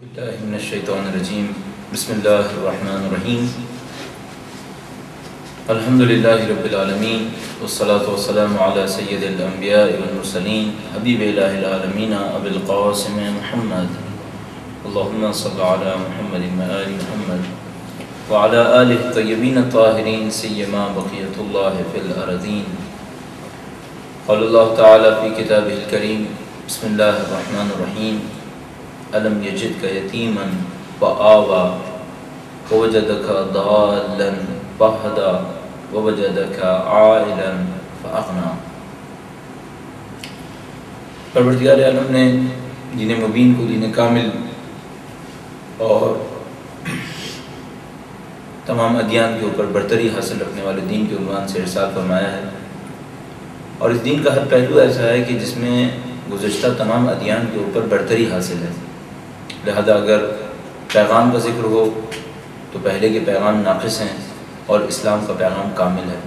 باللہ من الشیطان الرجیم بسم اللہ الرحمن الرحیم الحمدللہ رب العالمین والصلاة والسلام علی سید الانبیاء والمرسلین حبیب الہ العالمین ابی القاسم محمد اللہم صل علی محمد وآل محمد وعلی آلہ الطیبین الطاہرین سیما بقیت اللہ فی الارضین قال اللہ تعالی فی کتابہ الکریم بسم اللہ الرحمن الرحیم ألم يجدك يتيما فآوى ووجدك ضالا فهدى ووجدك عائلا فأغنى۔ پروردگار عالم نے دین مبین کو دین کامل اور تمام ادیان کے اوپر برتری حاصل رکھنے والے دین کے عنوان سے ارسال فرمایا ہے، اور اس دین کا ہر پہلو ایسا ہے کہ جس میں گزشتہ تمام ادیان کے اوپر برتری حاصل ہے، لہذا اگر پیغام کا ذکر ہو تو پہلے کے پیغام ناقص ہیں اور اسلام کا پیغام کامل ہے۔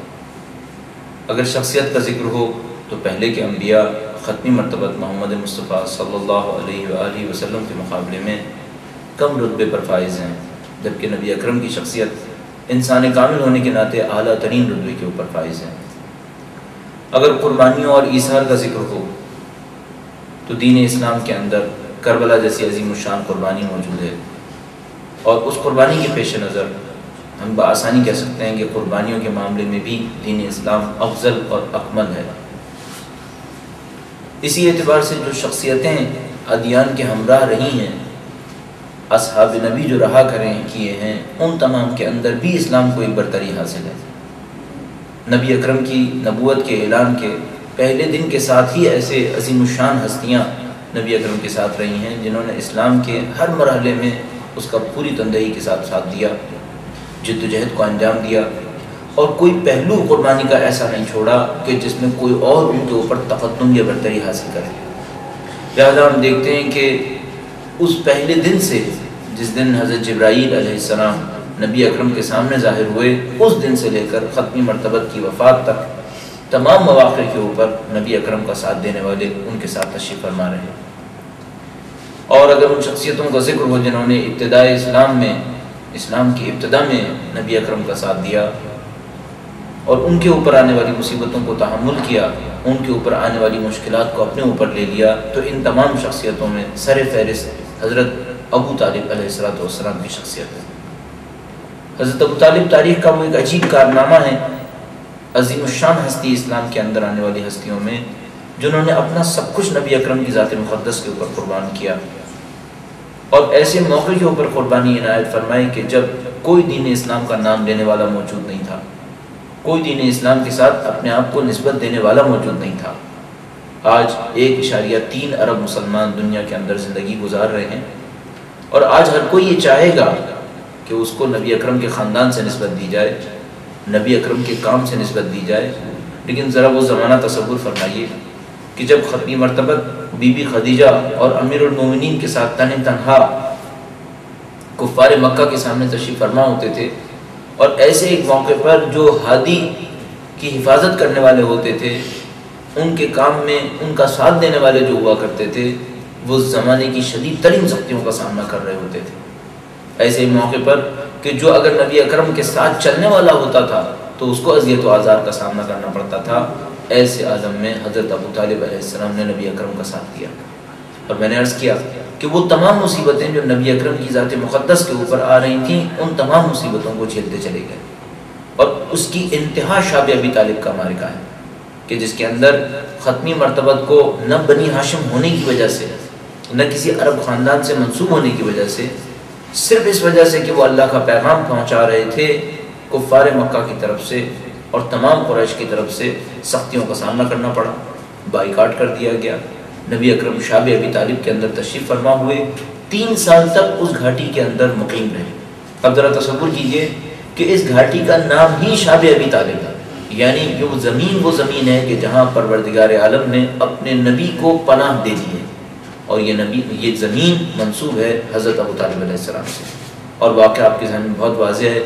اگر شخصیت کا ذکر ہو تو پہلے کے انبیاء ختمی مرتبت محمد مصطفیٰ صلی اللہ علیہ وآلہ وسلم کے مقابلے میں کم رتبے پر فائز ہیں، جبکہ نبی اکرم کی شخصیت انسان کامل ہونے کے ناطے اعلیٰ ترین رتبے کے اوپر فائز ہیں۔ اگر قربانیوں اور ایثار کا ذکر ہو تو دین اسلام کے اندر کربلا جیسی عظیم الشان قربانی موجود ہے، اور اس قربانی کے پیش نظر ہم بآسانی کہہ سکتے ہیں کہ قربانیوں کے معاملے میں بھی دین اسلام افضل اور اکمل ہے۔ اسی اعتبار سے جو شخصیتیں ادیان کے ہمراہ رہی ہیں، اصحاب نبی جو رہا کیے ہیں، ان تمام کے اندر بھی اسلام کو ایک برتری حاصل ہے۔ نبی اکرم کی نبوت کے اعلان کے پہلے دن کے ساتھ ہی ایسے عظیم الشان ہستیاں نبی اکرم کے ساتھ رہی ہیں جنہوں نے اسلام کے ہر مرحلے میں اس کا پوری تندہی کے ساتھ دیا، جد و جہد کو انجام دیا، اور کوئی پہلو قربانی کا ایسا نہیں چھوڑا کہ جس میں کوئی اور ان کے اوپر تقدم یا برتری حاصل کرے۔ لہذا ہم دیکھتے ہیں کہ اس پہلے دن سے، جس دن حضرت جبرائیل علیہ السلام نبی اکرم کے سامنے ظاہر ہوئے، اس دن سے لے کر ختمی مرتبت کی وفات تک تمام مواقع کے اوپر نبی اکرم کا ساتھ دینے والے ان کے ساتھ تشریف فرما رہے ہیں۔ اور اگر ان شخصیتوں کا ذکر ہو جنہوں نے ابتدائی اسلام کی ابتدا میں نبی اکرم کا ساتھ دیا اور ان کے اوپر آنے والی مصیبتوں کو تحمل کیا، ان کے اوپر آنے والی مشکلات کو اپنے اوپر لے لیا، تو ان تمام شخصیتوں میں سر فہرست حضرت ابو طالب علیہ السلام کی شخصیت ہے۔ حضرت ابو طالب تاریخ کا وہ ایک عجیب کارنامہ ہے، عظیم الشان ہستی اسلام کے اندر آنے والی ہستیوں میں، جنہوں نے اپنا سب کچھ نبی اکرم کی ذات مقدس کے اوپر قربان کیا، اور ایسے موقع کے اوپر قربانی عنایت فرمائی کہ جب کوئی دین اسلام کا نام لینے والا موجود نہیں تھا، کوئی دین اسلام کے ساتھ اپنے آپ کو نسبت دینے والا موجود نہیں تھا۔ آج 1.3 ارب مسلمان دنیا کے اندر زندگی گزار رہے ہیں، اور آج ہر کوئی یہ چاہے گا کہ اس کو نبی اکرم کے خاندان سے نسبت دی جائے، نبی اکرم کے کام سے نسبت دی جائے، لیکن ذرا وہ زمانہ تصور فرمائیے کہ جب ختمی مرتبت بی بی خدیجہ اور امیر المومنین کے ساتھ تنہا کفار مکہ کے سامنے تشریف فرما ہوتے تھے، اور ایسے ایک موقع پر جو ہادی کی حفاظت کرنے والے ہوتے تھے، ان کے کام میں ان کا ساتھ دینے والے جو ہوا کرتے تھے، وہ زمانے کی شدید ترین سختیوں کا سامنا کر رہے ہوتے تھے۔ ایسے موقع پر کہ جو اگر نبی اکرم کے ساتھ چلنے والا ہوتا تھا تو اس کو اذیت و آزار کا سامنا کرنا پڑتا تھا، ایسے عالم میں حضرت ابو طالب علیہ السلام نے نبی اکرم کا ساتھ دیا۔ اور میں نے عرض کیا کہ وہ تمام مصیبتیں جو نبی اکرم کی ذات مقدس کے اوپر آ رہی تھیں، ان تمام مصیبتوں کو جھیلتے چلے گئے، اور اس کی انتہا شاب ابی طالب کا معرکہ ہے کہ جس کے اندر ختمی مرتبت کو نہ بنی ہاشم ہونے کی وجہ سے، نہ کسی عرب خاندان سے منسوب ہونے کی وجہ سے، صرف اس وجہ سے کہ وہ اللہ کا پیغام پہنچا رہے تھے، کفار مکہ کی طرف سے اور تمام قریش کی طرف سے سختیوں کا سامنا کرنا پڑا، بائیکاٹ کر دیا گیا۔ نبی اکرم شاب ابی طالب کے اندر تشریف فرما ہوئے، 3 سال تک اس گھاٹی کے اندر مقیم رہے۔ اب ذرا تصور کیجئے کہ اس گھاٹی کا نام ہی شاب ابی طالب ہے، یعنی یہ وہ زمین ہے کہ جہاں پروردگار عالم نے اپنے نبی کو پناہ دے دی ہے، اور یہ زمین منسوب ہے حضرت ابو طالب علیہ السلام سے۔ اور واقعہ آپ کے ذہن میں بہت واضح ہے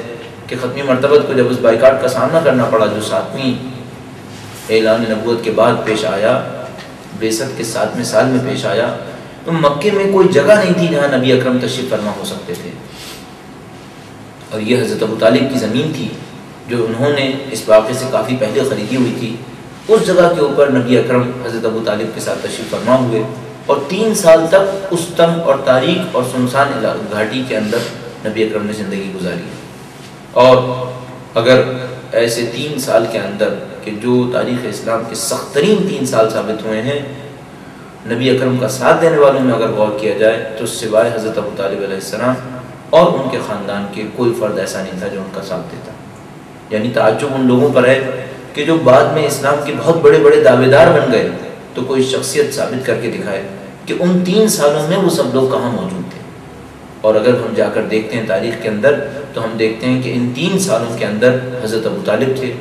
کہ ختمی مرتبت کو جب اس بائیکاٹ کا سامنا کرنا پڑا، جو 7ویں اعلان نبوت کے بعد پیش آیا، بعثت کے 7ویں سال میں پیش آیا، تو مکے میں کوئی جگہ نہیں تھی جہاں نبی اکرم تشریف فرما ہو سکتے تھے، اور یہ حضرت ابو طالب کی زمین تھی جو انہوں نے اس واقعے سے کافی پہلے خریدی ہوئی تھی۔ اس جگہ کے اوپر نبی اکرم حضرت ابو طالب کے ساتھ تشریف فرما ہوئے، اور 3 سال تک اس تنگ اور تاریک اور سنسان گھاٹی کے اندر نبی اکرم نے زندگی گزاری۔ اور اگر ایسے 3 سال کے اندر کہ جو تاریخ اسلام کے سخت ترین 3 سال ثابت ہوئے ہیں، نبی اکرم کا ساتھ دینے والوں میں اگر غور کیا جائے تو سوائے حضرت ابو طالب علیہ السلام اور ان کے خاندان کے کوئی فرد ایسا نہیں تھا جو ان کا ساتھ دیتا۔ یعنی تعجب ان لوگوں پر ہے کہ جو بعد میں اسلام کے بہت بڑے بڑے دعوے دار بن گئے، تو کوئی شخصیت ثابت کر کے دکھائے کہ ان 3 سالوں میں وہ سب لوگ کہاں موجود تھے۔ اور اگر ہم جا کر دیکھتے ہیں تاریخ کے اندر تو ہم دیکھتے ہیں کہ ان 3 سالوں کے اندر حضرت ابو طالب تھے،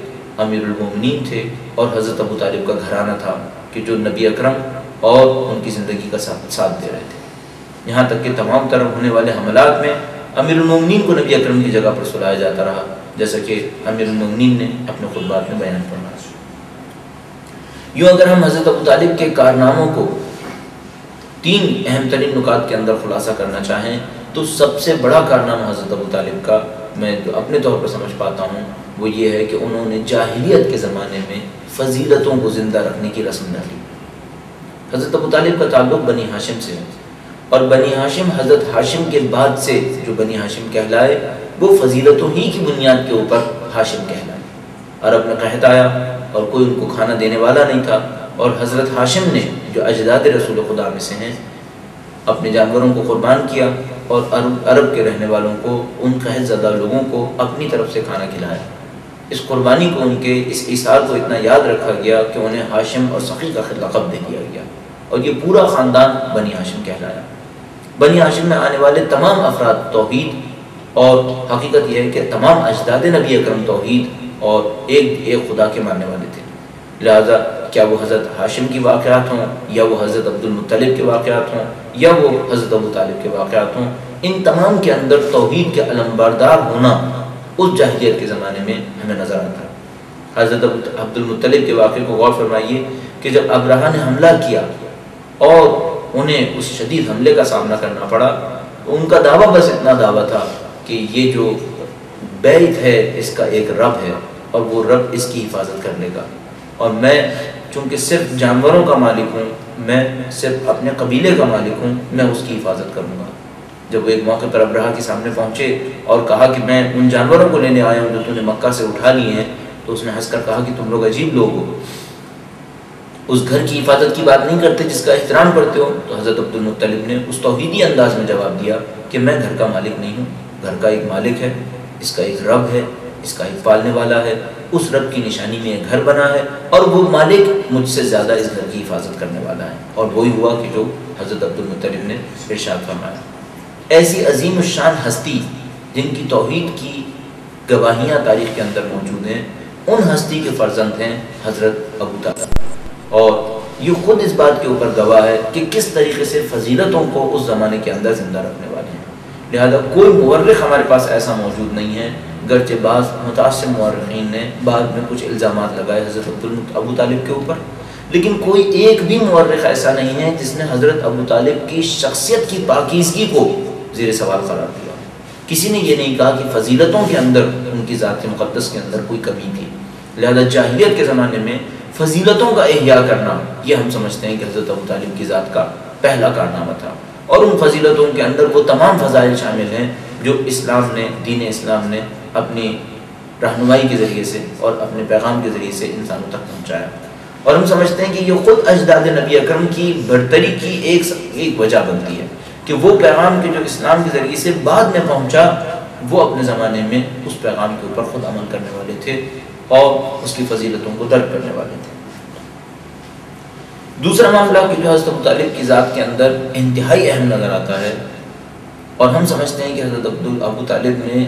امیر المومنین تھے، اور حضرت ابو طالب کا گھرانہ تھا کہ جو نبی اکرم اور ان کی زندگی کا ساتھ دے رہے تھے۔ یہاں تک کہ تمام طرح ہونے والے حملات میں امیر المومنین کو نبی اکرم کی جگہ پر سلایا جاتا رہا، جیسا کہ امیر المومنین نے اپنے خطبات میں بیان فرمایا۔ یوں اگر ہم حضرت ابو طالب کے کارناموں کو 3 اہم ترین نکات کے اندر خلاصہ کرنا چاہیں تو سب سے بڑا کارنامہ حضرت ابو طالب کا میں جو اپنے طور پر سمجھ پاتا ہوں وہ یہ ہے کہ انہوں نے جاہلیت کے زمانے میں فضیلتوں کو زندہ رکھنے کی رسم ڈالی۔ حضرت ابو طالب کا تعلق بنی ہاشم سے ہے، اور بنی ہاشم حضرت ہاشم کے بعد سے جو بنی ہاشم کہلائے وہ فضیلتوں ہی کی بنیاد کے اوپر ہاشم کہلائے۔ عرب میں قحط آیا اور کوئی ان کو کھانا دینے والا نہیں تھا، اور حضرت ہاشم نے جو اجداد رسول خدا میں سے ہیں اپنے جانوروں کو قربان کیا اور عرب کے رہنے والوں کو، ان قحط زدہ لوگوں کو اپنی طرف سے کھانا کھلایا۔ اس قربانی کو، ان کے اس ایثار کو اتنا یاد رکھا گیا کہ انہیں ہاشم اور سقی کا لقب دے دیا گیا، اور یہ پورا خاندان بنی ہاشم کہلایا۔ بنی ہاشم میں آنے والے تمام افراد توحید، اور حقیقت یہ ہے کہ تمام اجداد نبی اکرم توحید اور ایک خدا کے ماننے والے تھے۔ لہذا کیا وہ حضرت ہاشم کی واقعات ہوں، یا وہ حضرت عبد المطلب کے واقعات ہوں، یا وہ حضرت ابو طالب کے واقعات ہوں، ان تمام کے اندر توحید کے علمبردار ہونا اس جاہلیت کے زمانے میں ہمیں نظر آتا ہے۔ حضرت عبد المطلب کے واقعے کو غور فرمائیے کہ جب ابرہہ نے حملہ کیا اور انہیں اس شدید حملے کا سامنا کرنا پڑا، ان کا دعویٰ بس اتنا دعویٰ تھا کہ یہ جو بیت ہے اس کا ایک رب ہے، اور وہ رب اس کی حفاظت کر لے گا، اور میں چونکہ صرف جانوروں کا مالک ہوں، میں صرف اپنے قبیلے کا مالک ہوں، میں اس کی حفاظت کروں گا۔ جب وہ ایک موقع پر ابرہہ کے سامنے پہنچے اور کہا کہ میں ان جانوروں کو لینے آیا ہوں جو تم نے مکہ سے اٹھا لیے ہیں، تو اس نے ہنس کر کہا کہ تم لوگ عجیب لوگ ہو، اس گھر کی حفاظت کی بات نہیں کرتے جس کا احترام کرتے ہو۔ تو حضرت عبد المطلب نے اس توحیدی انداز میں جواب دیا کہ میں گھر کا مالک نہیں ہوں، گھر کا ایک مالک ہے، اس کا ایک رب ہے، اس کا ایک پالنے والا ہے، اس رب کی نشانی میں ایک گھر بنا ہے، اور وہ مالک مجھ سے زیادہ اس گھر کی حفاظت کرنے والا ہے۔ اور وہی ہوا کہ جو حضرت عبد المطلب نے ارشاد فرمایا۔ ایسی عظیم الشان ہستی جن کی توحید کی گواہیاں تاریخ کے اندر موجود ہیں، ان ہستی کے فرزند ہیں حضرت ابو طالب، اور یہ خود اس بات کے اوپر گواہ ہے کہ کس طریقے سے فضیلتوں کو اس زمانے کے اندر زندہ رکھنے والے ہیں۔ لہذا کوئی مورخ ہمارے پاس ایسا موجود نہیں ہے، گرچہ بعض متعصب مورخین نے بعد میں کچھ الزامات لگائے حضرت ابو طالب کے اوپر، لیکن کوئی ایک بھی مورخ ایسا نہیں ہے جس نے حضرت ابو طالب کی شخصیت کی پاکیزگی کو زیر سوال قرار دیا۔ کسی نے یہ نہیں کہا کہ فضیلتوں کے اندر، ان کی ذات مقدس کے اندر کوئی کمی تھی۔ لہذا جاہلیت کے زمانے میں فضیلتوں کا احیاء کرنا، یہ ہم سمجھتے ہیں کہ حضرت ابو طالب کی ذات کا پہلا کارنامہ تھا، اور ان فضیلتوں کے اندر وہ تمام فضائل شامل ہیں جو اسلام نے، دین اسلام نے اپنی رہنمائی کے ذریعے سے اور اپنے پیغام کے ذریعے سے انسانوں تک پہنچایا۔ اور ہم سمجھتے ہیں کہ یہ خود اجداد نبی اکرم کی برتری کی ایک وجہ بنتی ہے کہ وہ پیغام کے جو اسلام کے ذریعے سے بعد میں پہنچا، وہ اپنے زمانے میں اس پیغام کے اوپر خود عمل کرنے والے تھے اور اس کی فضیلتوں کو درک کرنے والے تھے۔ دوسرا معاملہ کہ جو حضرت ابو طالب کی ذات کے اندر انتہائی اہم نظر آتا ہے، اور ہم سمجھتے ہیں کہ حضرت ابو طالب نے